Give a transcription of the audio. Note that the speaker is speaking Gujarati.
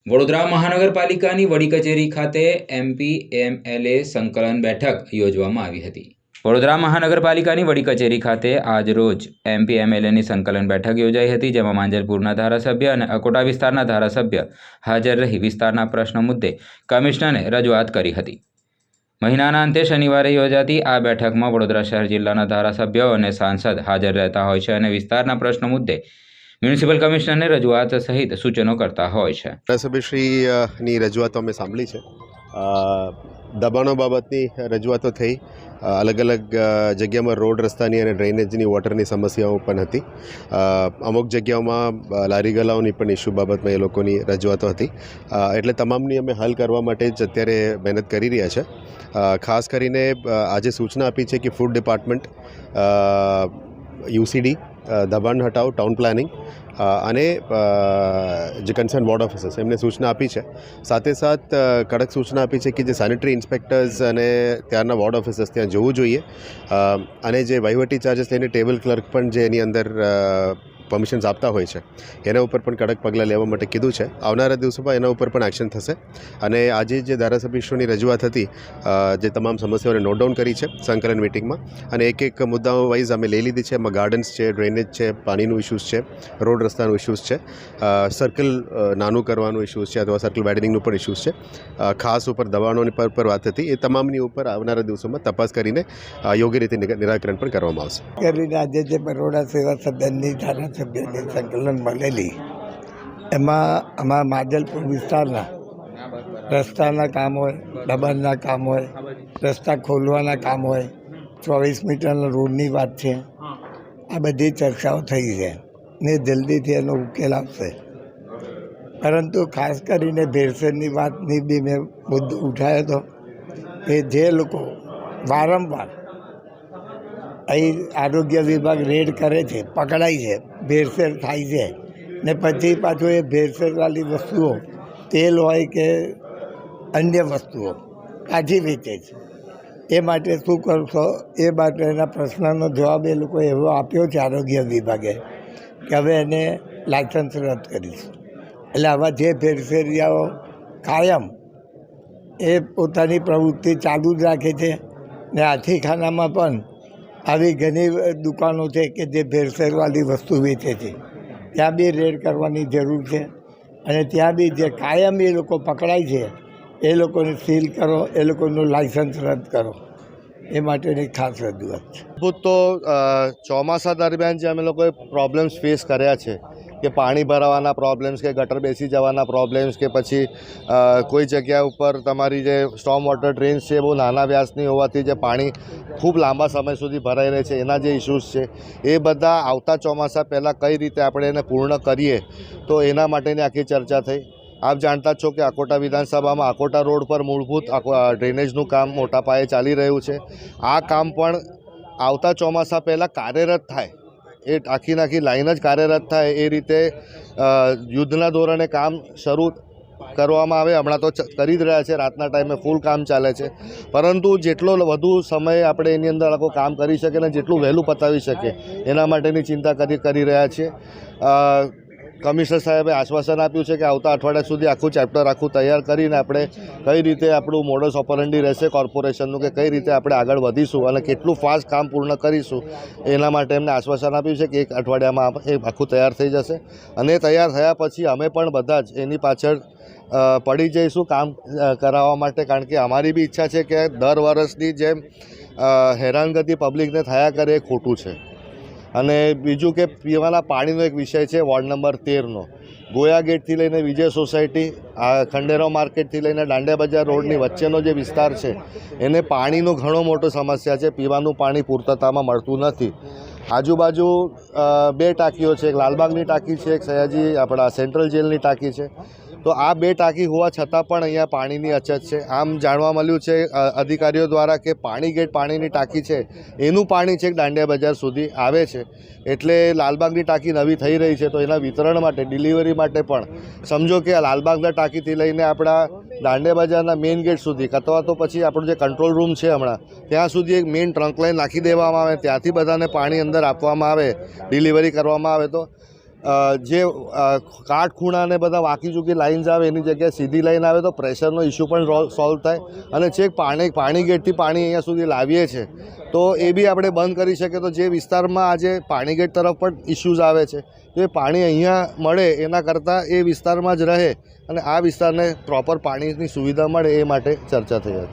વડોદરા મહાનગરપાલિકાની વડી કચેરી ખાતે એમપીએમએલએ સંકલન બેઠક યોજવામાં આવી હતી। વડોદરા મહાનગરપાલિકાની વડી કચેરી ખાતે આજરોજ એમપીએમએલએની સંકલન બેઠક યોજાઈ હતી, જેમાં માંજલપુરના ધારાસભ્ય અને અકોટા વિસ્તારના ધારાસભ્ય હાજર રહી વિસ્તારના પ્રશ્નો મુદ્દે કમિશનરને રજૂઆત કરી હતી। મહિનાના અંતે શનિવારે યોજાતી આ બેઠકમાં વડોદરા શહેર જિલ્લાના ધારાસભ્યો અને સાંસદ હાજર રહેતા હોય છે અને વિસ્તારના પ્રશ્નો મુદ્દે મ્યુનિસિપલ કમિશનરને રજૂઆત સહિત સૂચનો કરતા હોય છે। ધારાસભ્યશ્રીની રજૂઆતો અમે સાંભળી છે। દબાણો બાબતની રજૂઆતો થઈ, અલગ અલગ જગ્યામાં રોડ રસ્તાની અને ડ્રેનેજની વોટરની સમસ્યાઓ પણ હતી। અમુક જગ્યાઓમાં લારી ગલાઓની પણ ઇસ્યુ બાબતમાં એ લોકોની રજૂઆતો હતી, એટલે તમામની અમે હલ કરવા માટે જ અત્યારે મહેનત કરી રહ્યા છે। ખાસ કરીને આજે સૂચના આપી છે કે ફૂડ ડિપાર્ટમેન્ટ, યુસીડી, દબાણ હટાવ, ટાઉન પ્લાનિંગ અને જે કન્સર્ન વોર્ડ ઓફિસર્સ એમને સૂચના આપી છે। સાથે સાથ કડક સૂચના આપી છે કે જે સેનિટરી ઇન્સ્પેક્ટર્સ અને ત્યારના વોર્ડ ઓફિસર્સ ત્યાં જવું જોઈએ, અને જે વહીવટી ચાર્જીસ લઈને ટેબલ ક્લર્ક પણ જે એની અંદર પરમિશન્સ આપતા હોય છે એના ઉપર પણ કડક પગલાં લેવા માટે કીધું છે। આવનારા દિવસોમાં એના ઉપર પણ એક્શન થશે। અને આજે જે ધારાસભ્યશ્રીઓની રજૂઆત હતી, જે તમામ સમસ્યાઓને નોટ ડાઉન કરી છે સંકલન મિટિંગમાં, અને એક એક મુદ્દાઓ વાઇઝ અમે લઈ લીધી છે। એમાં ગાર્ડન્સ છે, ડ્રેનેજ છે, પાણીનું ઇસ્યુઝ છે, રોડ રસ્તાનું ઇસ્યુઝ છે, સર્કલ નાનું કરવાનું ઇસ્યુઝ છે અથવા સર્કલ વાઇડનિંગનું પણ ઇસ્યુઝ છે। ખાસ ઉપર દબાણોની પર વાત હતી, એ તમામની ઉપર આવનારા દિવસોમાં તપાસ કરીને યોગ્ય રીતે નિરાકરણ પણ કરવામાં આવશે। આજે જે બરોડા સેવા સદનની ધારાસભ્યની સંકલન મળેલી, એમાં અમારા માંજલપુર વિસ્તારના રસ્તાના કામ હોય, દબાણના કામ હોય, રસ્તા ખોલવાના કામ હોય, 24 મીટરના રોડની વાત છે, આ બધી ચર્ચાઓ થઈ છે ને જલ્દીથી એનો ઉકેલ આવશે। પરંતુ ખાસ કરીને ભેળસેળની વાતની બી મેં મુદ્દો ઉઠાવ્યો હતો કે જે લોકો વારંવાર અહીં આરોગ્ય વિભાગ રેડ કરે છે, પકડાય છે, ભેળસેળ થાય છે ને પછી પાછું એ ભેળસેળવાળી વસ્તુઓ, તેલ હોય કે અન્ય વસ્તુઓ પાછી વેચે છે। એ માટે શું કરશો, એ માટેના પ્રશ્નનો જવાબ એ લોકો એવો આપ્યો છે આરોગ્ય વિભાગે કે હવે એને લાયસન્સ રદ કરીશું। એટલે આવા જે ભેળસેળિયાઓ કાયમ એ પોતાની પ્રવૃત્તિ ચાલુ જ રાખે છે ને હાથીખાનામાં પણ આવી ઘણી દુકાનો છે કે જે ભેળસેળવાળી વસ્તુ વેચે છે, ત્યાં બી રેડ કરવાની જરૂર છે। અને ત્યાં બી જે કાયમ એ લોકો પકડાય છે એ લોકોને સીલ કરો, એ લોકોનું લાયસન્સ રદ કરો, એ માટેની ખાસ રજૂઆત છે। તો ચોમાસા દરમિયાન જે અમે લોકોએ પ્રોબ્લેમ્સ ફેસ કર્યા છે કે પાણી ભરાવાના પ્રોબ્લેમ્સ, કે ગટર બેસી જવાના પ્રોબ્લેમ્સ, કે પછી કોઈ જગ્યા ઉપર તમારી જે સ્ટોર્મ વોટર ડ્રેન્સ છે બહુ નાના વ્યાસની હોવાથી જે પાણી ખૂબ લાંબા સમય સુધી ભરાઈ રહે છે, એના જે ઇસ્યુઝ છે એ બધા આવતા ચોમાસા પહેલાં કઈ રીતે આપણે એને પૂર્ણ કરીએ, તો એના માટેની આખી ચર્ચા થઈ। આપ જાણતા છો કે અકોટા વિધાનસભામાં અકોટા રોડ પર મૂળભૂત ડ્રેનેજનું કામ મોટા પાયે ચાલી રહ્યું છે। આ કામ પણ આવતા ચોમાસા પહેલાં કાર્યરત થાય, એ આખી લાઈન જ કાર્યરત થાય એ રીતે યુદ્ધના ધોરણે કામ શરૂ કરવામાં આવે। હમણાં તો કરી જ રહ્યા છે, રાતના ટાઈમે ફૂલ કામ ચાલે છે, પરંતુ જેટલો વધુ સમય આપણે એની અંદર આખું કામ કરી શકીએ ને જેટલું વહેલું પતાવી શકીએ એના માટેની ચિંતા કરી રહ્યા છીએ। કમિશનર સાહેબે આશ્વાસન આપ્યું છે કે આવતા અઠવાડિયા સુધી આખું ચેપ્ટર તૈયાર કરીને આપણે કઈ રીતે આપણું મોડસ ઓપરન્ડી રહેશે કોર્પોરેશનનું, કે કઈ રીતે આપણે આગળ વધીશું અને કેટલું ફાસ્ટ કામ પૂર્ણ કરીશું, એના માટે એમને આશ્વાસન આપ્યું છે કે એક અઠવાડિયામાં એ આખું તૈયાર થઈ જશે। અને તૈયાર થયા પછી અમે પણ બધા જ એની પાછળ પડી જઈશું કામ કરાવવા માટે, કારણ કે અમારી બી ઈચ્છા છે કે દર વર્ષની જેમ હેરાનગતિ પબ્લિકને થયા કરે એ ખોટું છે। અને બીજું કે પીવાના પાણીનો એક વિષય છે વોર્ડ નંબર 13નો, ગોયા ગેટથી લઈને વિજય સોસાયટી, આ ખંડેરો માર્કેટથી લઈને દાંડિયા બજાર રોડની વચ્ચેનો જે વિસ્તાર છે એને પાણીનો ઘણો મોટો સમસ્યા છે, પીવાનું પાણી પૂર્તતામાં મળતું નથી। આજુબાજુ 2 ટાંકીઓ છે, એક લાલબાગની ટાંકી છે, એક સયાજી આપણા સેન્ટ્રલ જેલની ટાંકી છે। તો આ 2 ટાંકી હોવા છતાં પણ અહીંયા પાણીની અછત છે। આમ જાણવા મળ્યું છે અધિકારીઓ દ્વારા કે પાણી ગેટ પાણીની ટાંકી છે એનું પાણી છેક દાંડિયા બજાર સુધી આવે છે, એટલે લાલબાગની ટાંકી નવી થઈ રહી છે, તો એના વિતરણ માટે, ડિલિવરી માટે પણ સમજો કે લાલબાગના ટાંકીથી લઈને આપણા દાંડિયા બજારના મેઇન ગેટ સુધી, અથવા તો પછી આપણું જે કંટ્રોલ રૂમ છે હમણાં ત્યાં સુધી એક મેઇન ટ્રંક લાઈન નાખી દેવામાં આવે, ત્યાંથી બધાને પાણી અંદર આપવામાં આવે, ડિલિવરી કરવામાં આવે, તો જે કાટખૂણા ને બધા વાકી ચૂકી લાઇન્સ આવે એની જગ્યાએ સીધી લાઈન આવે તો પ્રેશરનો ઇસ્યુ પણ સોલ્વ થાય અને છેક પાણી ગેટથી પાણી અહીંયા સુધી લાવીએ છીએ તો એ બી આપણે બંધ કરી શકીએ. તો જે વિસ્તારમાં આજે પાણી ગેટ તરફ પણ ઇસ્યુઝ આવે છે તો એ પાણી અહીંયા મળે એના કરતાં એ વિસ્તારમાં જ રહે અને આ વિસ્તારને પ્રોપર પાણીની સુવિધા મળે એ માટે ચર્ચા થઈ હતી.